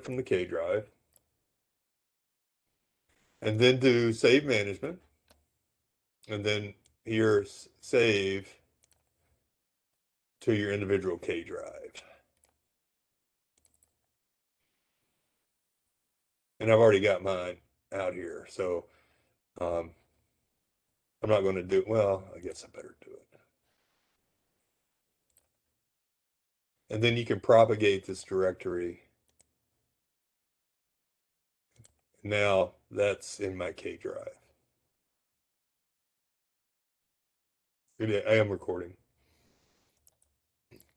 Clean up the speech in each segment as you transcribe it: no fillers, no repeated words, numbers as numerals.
from the K drive, and then do save management, and then here save to your individual K drive. And I've already got mine out here, so I'm not going to do, well, I guess I better do it. And then you can propagate this directory. Now that's in my K drive. I am recording.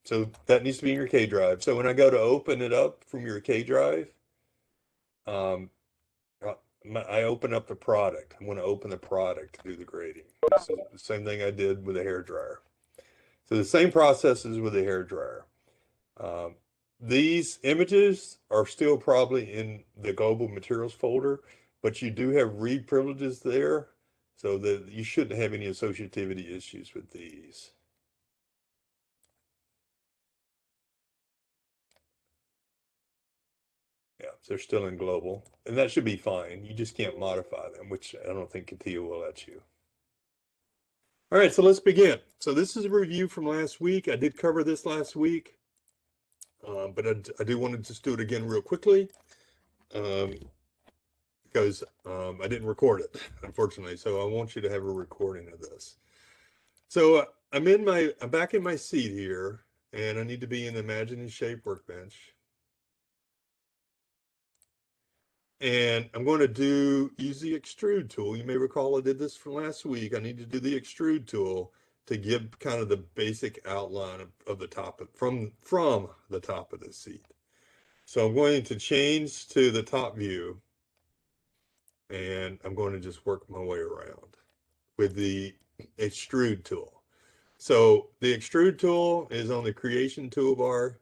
So that needs to be in your K drive. So when I go to open it up from your K drive, um, I open up the product. I'm going to open the product to do the grading. This is the same thing I did with a hair dryer. So the same process as with a hair dryer. Um, these images are still probably in the global materials folder, but you do have read privileges there, so that you shouldn't have any associativity issues with these. Yeah, they're still in global, and that should be fine. You just can't modify them, which I don't think CATIA will let you. All right, so let's begin. So this is a review from last week. I did cover this last week, but I do want to just do it again real quickly. Because I didn't record it, unfortunately. So I want you to have a recording of this. So I'm back in my seat here, and I need to be in the Imagine and Shape workbench. And I'm going to use the Extrude tool. You may recall I did this from last week. I need to do the Extrude tool to give kind of the basic outline of the top from the top of the seat. So I'm going to change to the top view, and I'm going to just work my way around with the Extrude tool. So the Extrude tool is on the creation toolbar,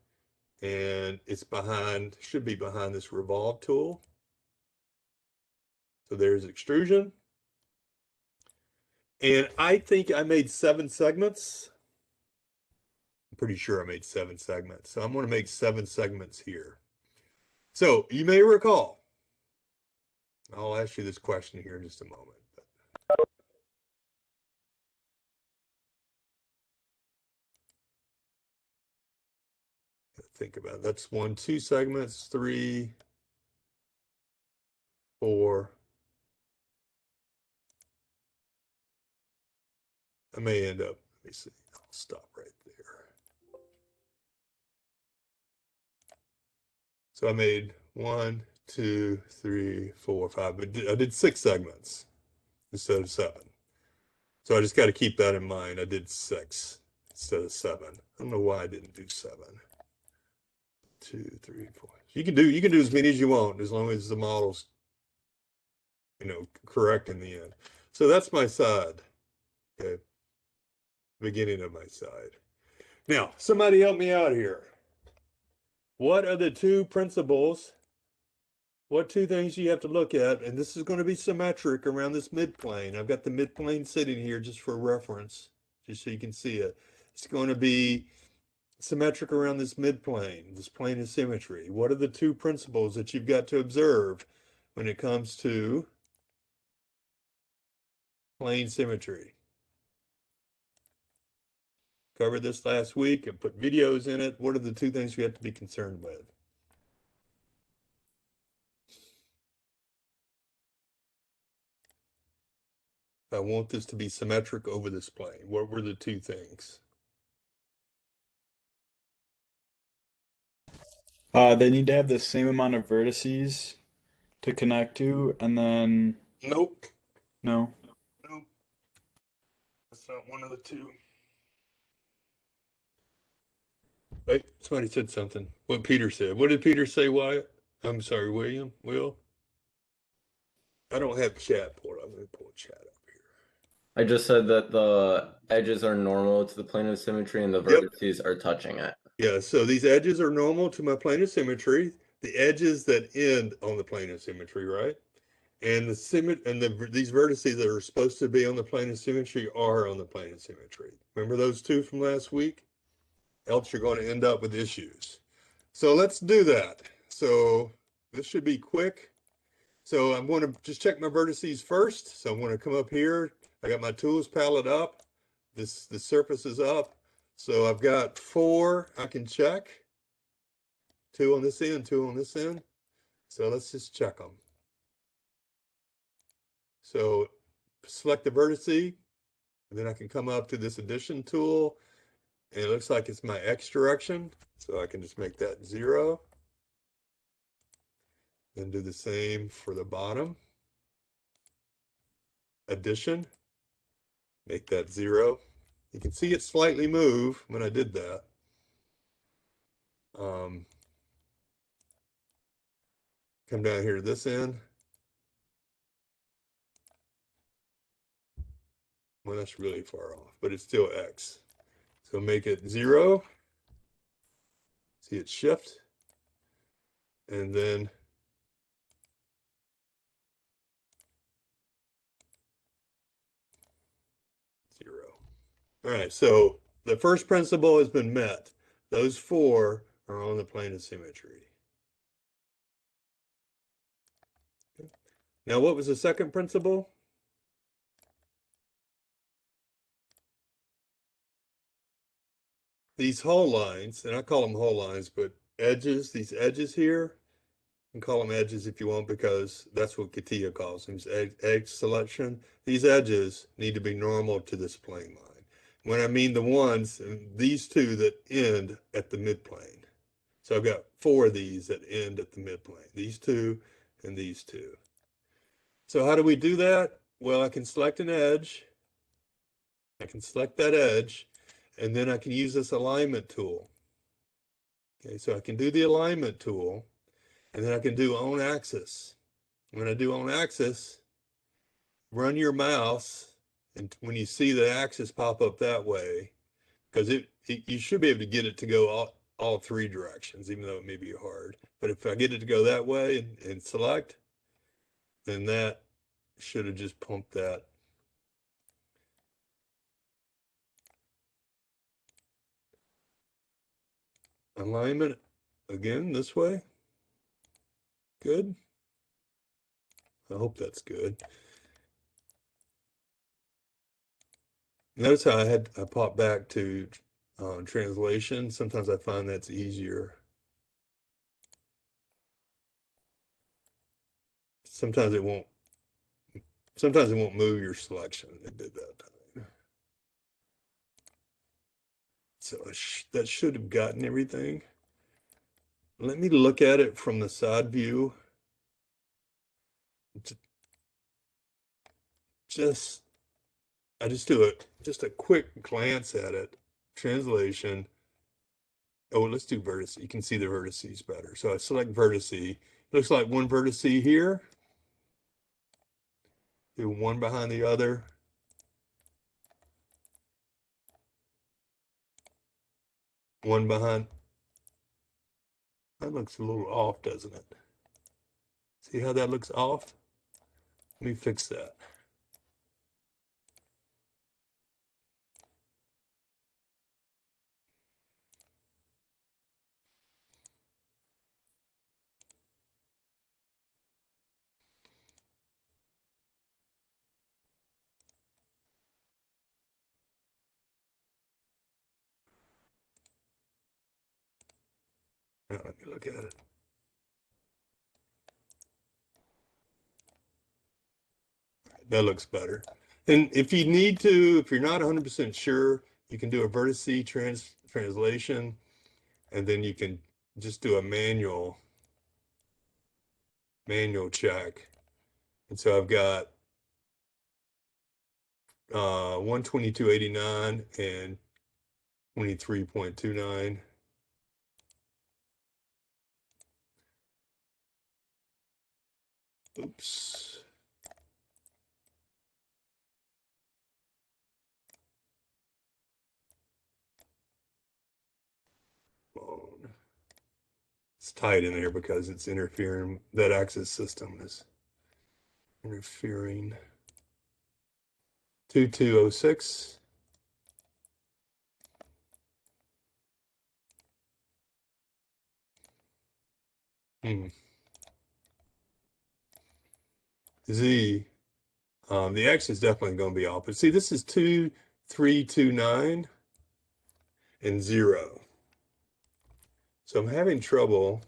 and it's should be behind this revolve tool. So there's extrusion. And I think I made 7 segments. I'm pretty sure I made 7 segments. So I'm going to make 7 segments here. So you may recall, I'll ask you this question here in just a moment. Think about it. That's 1, 2 segments, 3, 4. I may end up, let me see, I'll stop right there. So I made 1, 2, 3, 4, 5, but I did 6 segments instead of 7. So I just got to keep that in mind. I did 6 instead of 7. I don't know why I didn't do 7. 2, 3, 4. You can do as many as you want, as long as the model's, correct in the end. So that's my side. Okay. Beginning of my side. Now, somebody help me out here. What are the 2 principles? What 2 things you have to look at? And this is going to be symmetric around this midplane. I've got the midplane sitting here just for reference, just so you can see it. It's going to be symmetric around this midplane, this plane of symmetry. What are the 2 principles that you've got to observe when it comes to plane symmetry? Covered this last week and put videos in it. What are the 2 things you have to be concerned with? I want this to be symmetric over this plane. What were the 2 things? They need to have the same amount of vertices to connect to, and then Nope. no. Nope. That's not one of the 2. Wait, somebody said something. What Peter said. What did Peter say, Wyatt? I'm sorry, William? Will? I don't have chat pulled. I'm going to pull chat up here. I just said that the edges are normal to the plane of symmetry and the vertices are touching it. Yeah, so these edges are normal to my plane of symmetry. The edges that end on the plane of symmetry, right? And these vertices that are supposed to be on the plane of symmetry are on the plane of symmetry. Remember those 2 from last week? Else you're going to end up with issues. So let's do that. So this should be quick. So I'm going to just check my vertices first. So I'm going to come up here. I got my tools palette up. The surface is up. So I've got 4 I can check. 2 on this end, 2 on this end. So let's just check them. So select the vertice, and then I can come up to this addition tool, and it looks like it's my X direction. So I can just make that 0. Then do the same for the bottom. Addition, make that 0. You can see it slightly move when I did that. Come down here to this end. Well, that's really far off, but it's still X. So make it 0. See it shift. And then zero. All right, so the first principle has been met. Those 4 are on the plane of symmetry. Okay. Now, what was the second principle? These hull lines, and I call them hull lines, but edges, these edges here, you can call them edges if you want, because that's what CATIA calls them, edge selection. These edges need to be normal to this plane line. When I mean the ones, these 2 that end at the midplane. So I've got 4 of these that end at the midplane, these 2 and these 2. So how do we do that? Well, I can select an edge. I can select that edge, and then I can use this alignment tool. Okay, so I can do the alignment tool, and then I can do on axis. When I do on axis, run your mouse, and when you see the axis pop up that way, because you should be able to get it to go all 3 directions, even though it may be hard. But if I get it to go that way and select, then that should have just pumped that. Alignment again this way. Good. I hope that's good. Notice how I popped back to translation. Sometimes I find that's easier. Sometimes it won't move your selection. It did that time. So that should have gotten everything. Let me look at it from the side view. I just do just a quick glance at it. Translation. Oh, let's do vertice. You can see the vertices better. So I select vertice. Looks like one vertice here. Do one behind the other. One behind. That looks a little off, doesn't it? See how that looks off? Let me fix that. Now let me look at it. That looks better. And if you need to, if you're not 100% sure, you can do a vertice translation, and then you can just do a manual check. And so I've got 122.89 and 23.29. Oops. Bone. It's tight in there because it's interfering. That axis system is interfering. 2206. Z, the X is definitely going to be off. But see, this is 2, 3, 2, 9, and 0. So I'm having trouble.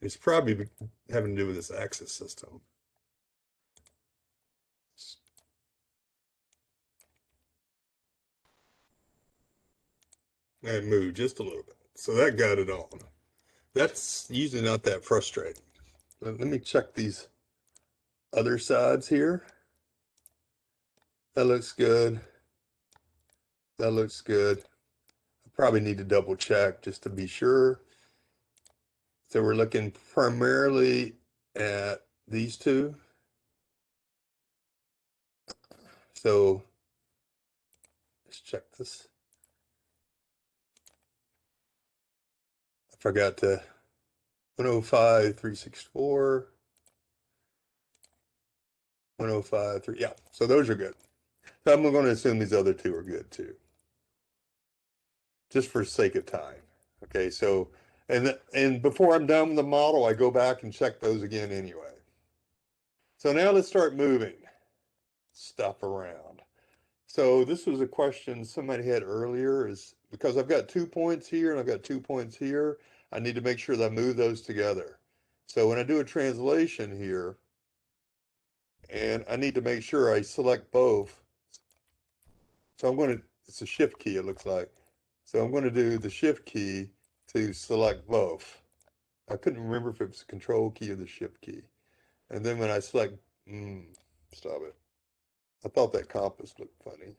It's probably having to do with this axis system. And move just a little bit. So that got it on. That's usually not that frustrating. Let me check these other sides here. That looks good. That looks good. I probably need to double check just to be sure. So we're looking primarily at these two. So let's check this. I forgot to 105, 364, 105, 3. Yeah, so those are good. So I'm going to assume these other two are good too, just for sake of time. Okay, so and before I'm done with the model, I go back and check those again anyway. So now let's start moving stuff around. So this was a question somebody had earlier, is because I've got 2 points here and I've got 2 points here, I need to make sure that I move those together. So when I do a translation here, and I need to make sure I select both. So I'm going to, it's a shift key, it looks like. So I'm going to do the shift key to select both. I couldn't remember if it was the control key or the shift key. And then when I select, stop it. I thought that compass looked funny.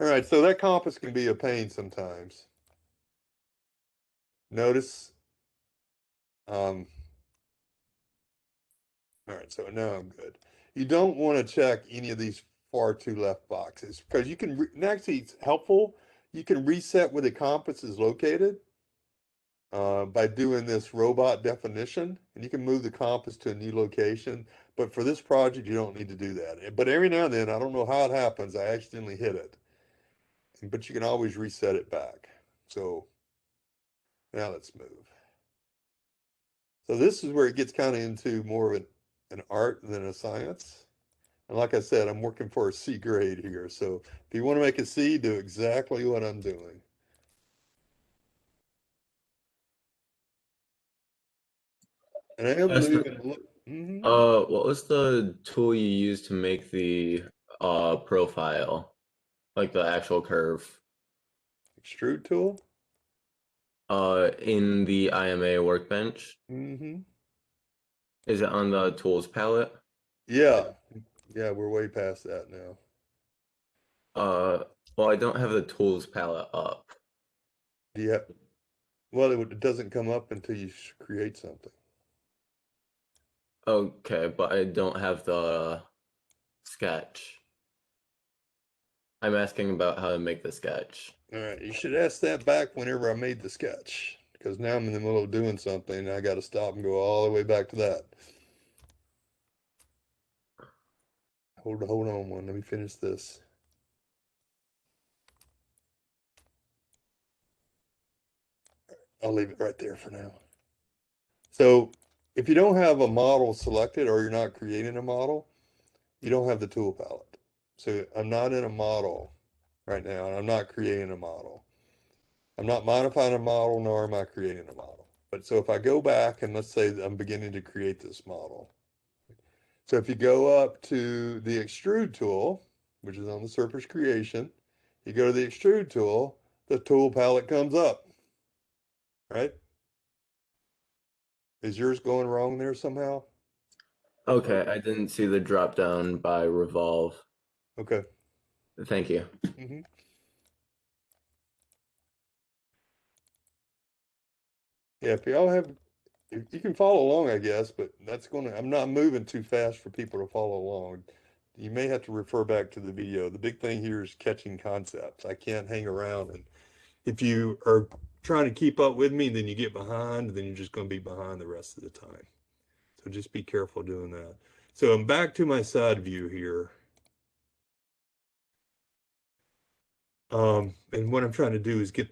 All right, so that compass can be a pain sometimes. Notice, all right, so now I'm good. You don't want to check any of these far to left boxes because you can, and actually it's helpful, you can reset where the compass is located by doing this robot definition, and you can move the compass to a new location. But for this project, you don't need to do that. But every now and then, I don't know how it happens, I accidentally hit it. But you can always reset it back. So now let's move. So this is where it gets kind of into more of an art than a science. And like I said, I'm working for a C grade here. So if you want to make a C, do exactly what I'm doing. And I am moving. What was the tool you used to make the profile, like the actual curve? Extrude tool. In the IMA workbench. Mm-hmm. Is it on the tools palette? Yeah. Yeah, we're way past that now. Well, I don't have the tools palette up. Do you have, well, it doesn't come up until you create something. Okay, but I don't have the sketch. I'm asking about how to make the sketch. All right, you should ask that back whenever I made the sketch, because now I'm in the middle of doing something and I got to stop and go all the way back to that. Hold on one. Let me finish this. I'll leave it right there for now. So if you don't have a model selected or you're not creating a model, you don't have the tool palette. So I'm not in a model right now, and I'm not creating a model. I'm not modifying a model, nor am I creating a model. But so if I go back and let's say I'm beginning to create this model. So if you go up to the Extrude tool, which is on the surface creation, you go to the Extrude tool, the tool palette comes up, right? Is yours going wrong there somehow? Okay, I didn't see the drop down by revolve. Okay. Thank you. Mm-hmm. Yeah, if y'all have, you can follow along, I guess, but I'm not moving too fast for people to follow along. You may have to refer back to the video. The big thing here is catching concepts. I can't hang around, and if you are trying to keep up with me, then you get behind, then you're just going to be behind the rest of the time. So just be careful doing that. So I'm back to my side view here. And what I'm trying to do is get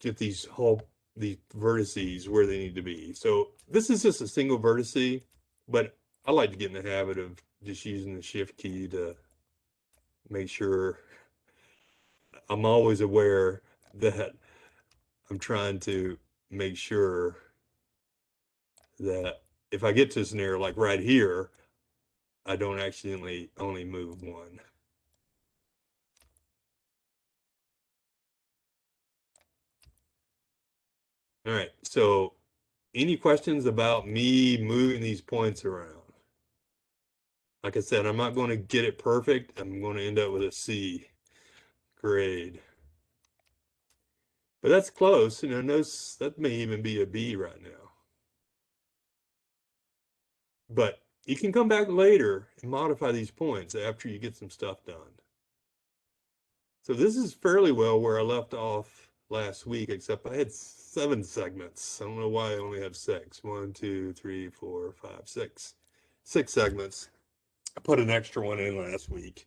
these vertices where they need to be. So this is just a single vertice, but I like to get in the habit of just using the shift key to make sure I'm always aware that I'm trying to make sure that if I get to a scenario like right here, I don't accidentally only move one. All right, so any questions about me moving these points around? Like I said, I'm not going to get it perfect. I'm going to end up with a C grade. But that's close, you know, that may even be a B right now. But you can come back later and modify these points after you get some stuff done. So this is fairly well where I left off last week, except I had 7 segments. I don't know why I only have 6. 1, 2, 3, 4, 5, 6. 6 segments. I put an extra one in last week.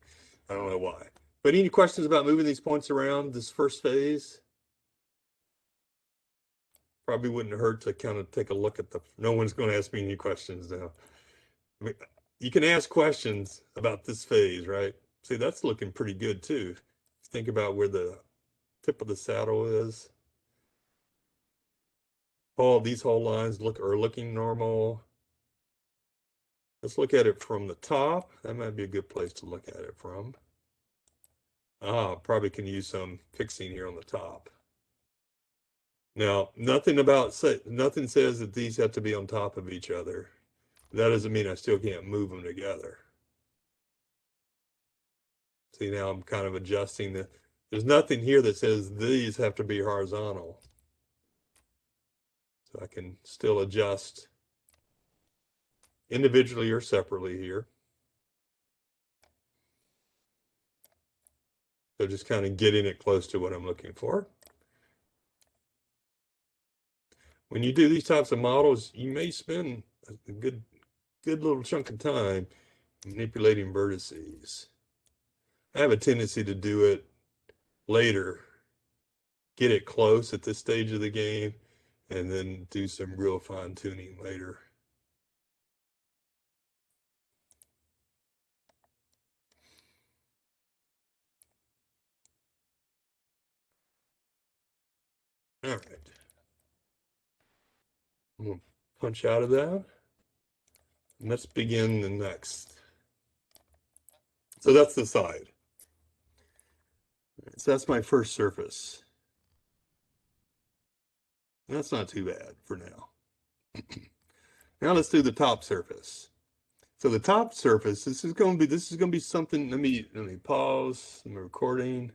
I don't know why. But any questions about moving these points around this first phase? Probably wouldn't hurt to kind of take a look at no one's going to ask me any questions now. I mean, you can ask questions about this phase, right? See, that's looking pretty good too. Think about where the tip of the saddle is. Oh, these whole lines are looking normal. Let's look at it from the top. That might be a good place to look at it from. Probably can use some fixing here on the top. Now, nothing says that these have to be on top of each other. That doesn't mean I still can't move them together. See, now I'm kind of adjusting there's nothing here that says these have to be horizontal. So I can still adjust individually or separately here. So just kind of getting it close to what I'm looking for. When you do these types of models, you may spend a good little chunk of time manipulating vertices. I have a tendency to do it later, get it close at this stage of the game, and then do some real fine tuning later. All right. I'm going to punch out of that. And let's begin the next. So that's the side. So that's my first surface. That's not too bad for now. Now let's do the top surface. So the top surface, this is going to be something. Let me pause. I'm recording.